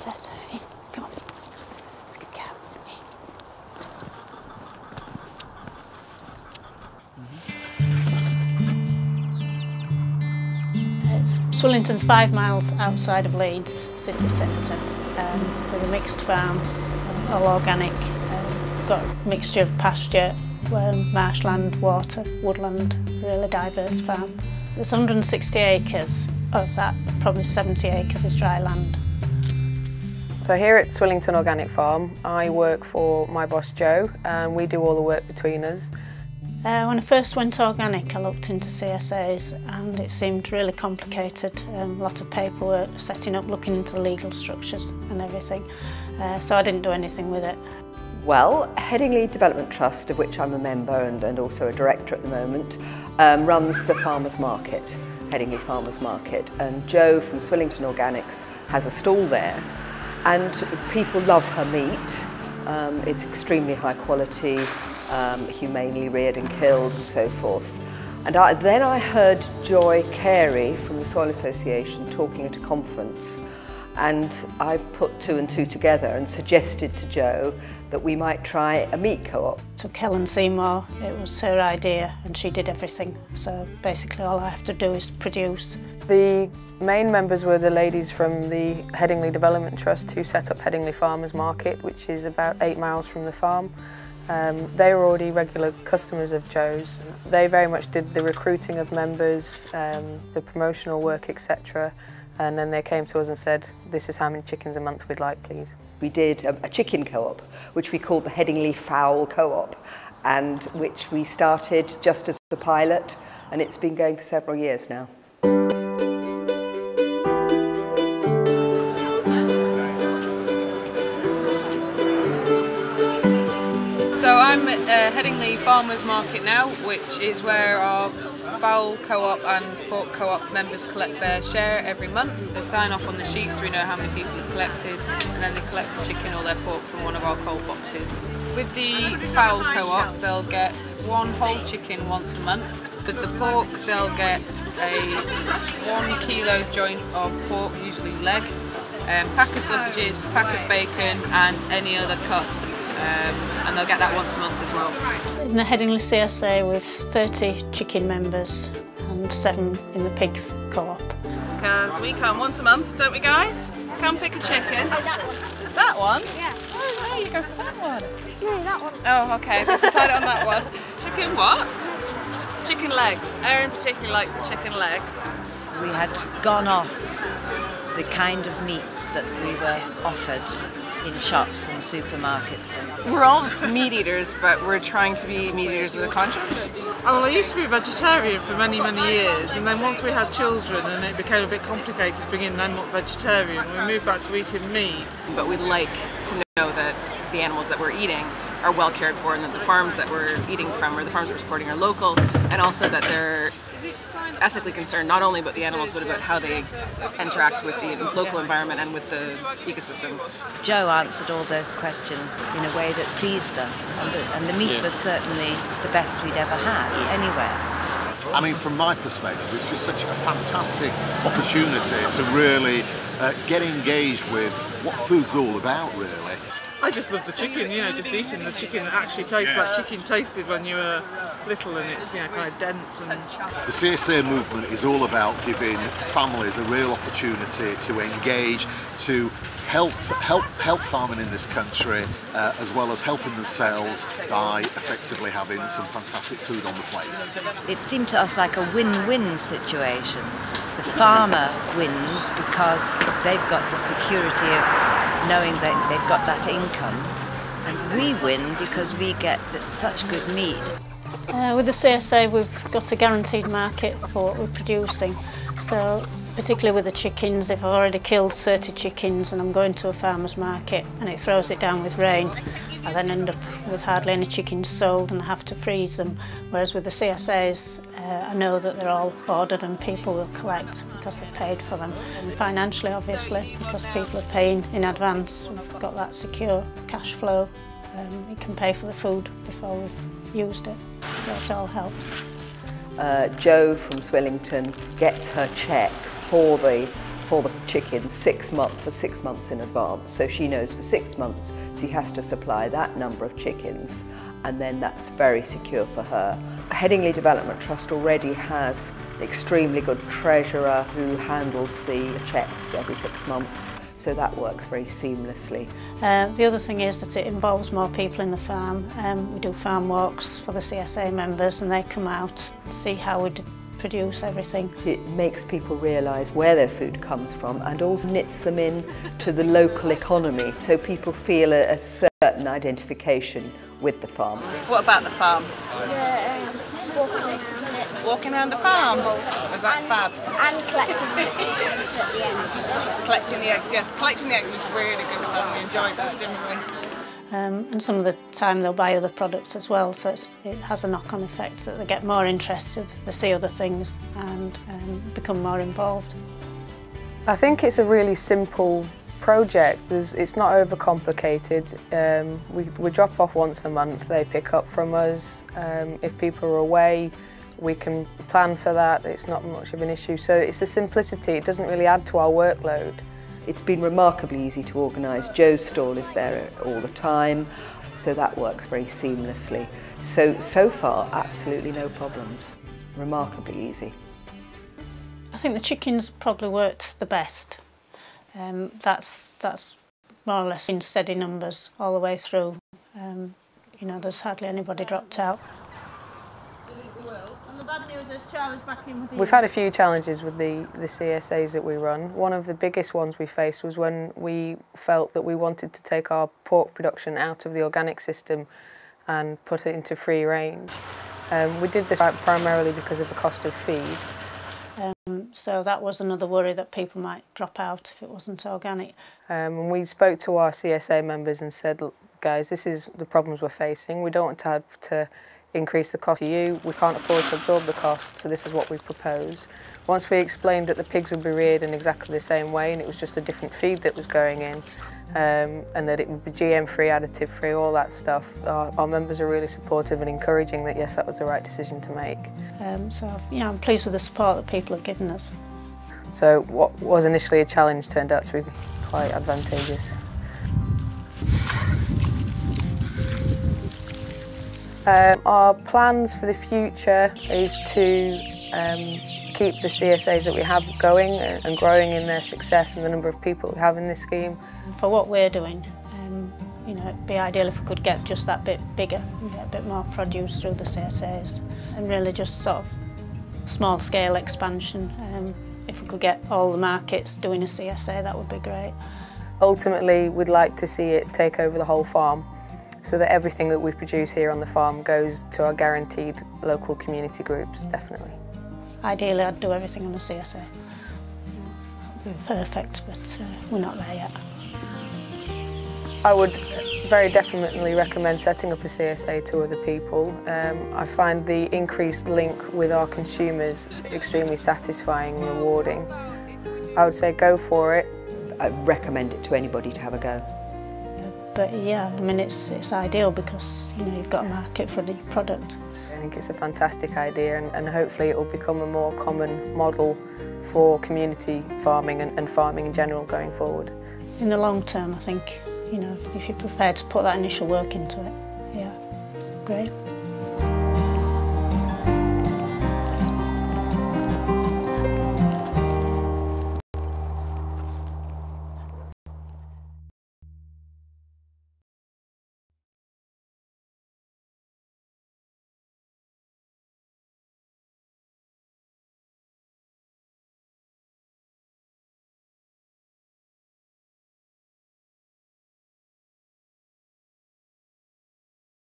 Tess, here, come on. Let's get go. Swillington's 5 miles outside of Leeds city centre. They're a mixed farm, all organic. Got a mixture of pasture, marshland, water, woodland, really diverse farm. There's 160 acres. Of that, probably 70 acres is dry land. So here at Swillington Organic Farm, I work for my boss Joe, and we do all the work between us. When I first went organic, I looked into CSAs and it seemed really complicated. A lot of paperwork, setting up, looking into legal structures and everything. So I didn't do anything with it. Well, Headingley Development Trust, of which I'm a member and also a director at the moment, runs the farmers market, Headingley Farmers Market, and Jo from Swillington Organics has a stall there, and people love her meat. It's extremely high quality, humanely reared and killed and so forth. And then I heard Joy Carey from the Soil Association talking at a conference, and I put 2 and 2 together and suggested to Jo that we might try a meat co-op. Took Helen Seymour, it was her idea and she did everything. So basically all I have to do is produce. The main members were the ladies from the Headingley Development Trust who set up Headingley Farmers Market, which is about 8 miles from the farm. They were already regular customers of Jo's. They very much did the recruiting of members, the promotional work, etc. And then they came to us and said, this is how many chickens a month we'd like, please. We did a chicken co-op, which we called the Headingley Fowl Co-op, and which we started just as a pilot, and it's been going for several years now. So I'm at Headingley Farmers Market now, which is where our fowl co-op and pork co-op members collect their share every month. They sign off on the sheet so we know how many people have collected, and then they collect the chicken or their pork from one of our cold boxes. With the fowl co-op, they'll get 1 whole chicken once a month. With the pork, they'll get a 1 kilo joint of pork, usually leg, pack of sausages, pack of bacon and any other cuts. And they'll get that once a month as well. In the Headingley CSA we've 30 chicken members and 7 in the pig co-op. Because we come once a month, don't we guys? Come pick a chicken. That one? Yeah. Oh, there you go for that one. No, that one. Oh, okay, we've decided on that one. Chicken what? Chicken legs. Erin particularly likes the chicken legs. We had gone off the kind of meat that we were offered in shops and supermarkets. We're all meat eaters, but we're trying to be meat eaters with a conscience. Oh, well, I used to be a vegetarian for many, many years, and then once we had children and it became a bit complicated being then vegetarian, we moved back to eating meat. But we'd like to know that the animals that we're eating are well cared for, and that the farms that we're eating from or the farms that we're supporting are local, and also that they're ethically concerned not only about the animals but about how they interact with the local environment and with the ecosystem. Jo answered all those questions in a way that pleased us, and the meat was certainly the best we'd ever had anywhere. I mean, from my perspective, it's just such a fantastic opportunity to really get engaged with what food's all about, really. I just love the chicken, you know, just eating the chicken that actually tastes like chicken tasted when you were little, and it's, you know, kind of dense. And the CSA movement is all about giving families a real opportunity to engage, to help farming in this country, as well as helping themselves by effectively having some fantastic food on the plate. It seemed to us like a win-win situation. The farmer wins because they've got the security of knowing that they've got that income, and we win because we get such good meat. With the CSA we've got a guaranteed market for what we're producing, so particularly with the chickens, if I've already killed 30 chickens and I'm going to a farmer's market and it throws it down with rain, I then end up with hardly any chickens sold and I have to freeze them. Whereas with the CSAs, I know that they're all ordered and people will collect because they've paid for them. And financially, obviously, because people are paying in advance, we've got that secure cash flow. It can pay for the food before we've used it, so it all helps. Jo from Swillington gets her cheque for for the chickens for 6 months in advance. So she knows for 6 months she has to supply that number of chickens, and then that's very secure for her. Headingley Development Trust already has an extremely good treasurer who handles the cheques every 6 months, so that works very seamlessly. The other thing is that it involves more people in the farm. We do farm walks for the CSA members, and they come out and see how we produce everything. It makes people realise where their food comes from, and also knits them in to the local economy, so people feel a certain identification with the farm. What about the farm? Walking around it. Walking around the farm? Was that fab? And collecting the eggs at the end. Collecting the eggs, yes. Collecting the eggs was really good fun. We enjoyed that, didn't we? And some of the time they'll buy other products as well, so it has a knock-on effect that they get more interested, they see other things and become more involved. I think it's a really simple project. It's not overcomplicated. We drop off once a month, they pick up from us. If people are away, we can plan for that. It's not much of an issue. So it's the simplicity, it doesn't really add to our workload. It's been remarkably easy to organise. Joe's stall is there all the time, so that works very seamlessly. So far, absolutely no problems. Remarkably easy. I think the chickens probably worked the best. That's more or less in steady numbers all the way through. You know, there's hardly anybody dropped out. We've had a few challenges with the CSAs that we run. One of the biggest ones we faced was when we felt that we wanted to take our pork production out of the organic system and put it into free range. We did this primarily because of the cost of feed. So that was another worry, that people might drop out if it wasn't organic. And we spoke to our CSA members and said, look, guys, this is the problems we're facing. We don't want to have to increase the cost to you. We can't afford to absorb the cost, so this is what we propose. Once we explained that the pigs would be reared in exactly the same way and it was just a different feed that was going in, and that it would be GM-free, additive-free, all that stuff, our members are really supportive and encouraging that, yes, that was the right decision to make. So, yeah, I'm pleased with the support that people have given us. So what was initially a challenge turned out to be quite advantageous. Our plans for the future is to keep the CSAs that we have going and growing in their success and the number of people we have in this scheme. For what we're doing, you know, it'd be ideal if we could get just that bit bigger and get a bit more produce through the CSAs, and really just sort of small scale expansion. If we could get all the markets doing a CSA, that would be great. Ultimately, we'd like to see it take over the whole farm, so that everything that we produce here on the farm goes to our guaranteed local community groups, definitely. Ideally, I'd do everything on a CSA. That would be perfect, but we're not there yet. I would very definitely recommend setting up a CSA to other people. I find the increased link with our consumers extremely satisfying and rewarding. I would say go for it. I recommend it to anybody to have a go. But yeah, I mean, it's ideal because, you know, you've got a market for the product. I think it's a fantastic idea, and hopefully it will become a more common model for community farming and farming in general going forward. In the long term, I think, you know, if you're prepared to put that initial work into it, yeah, it's great.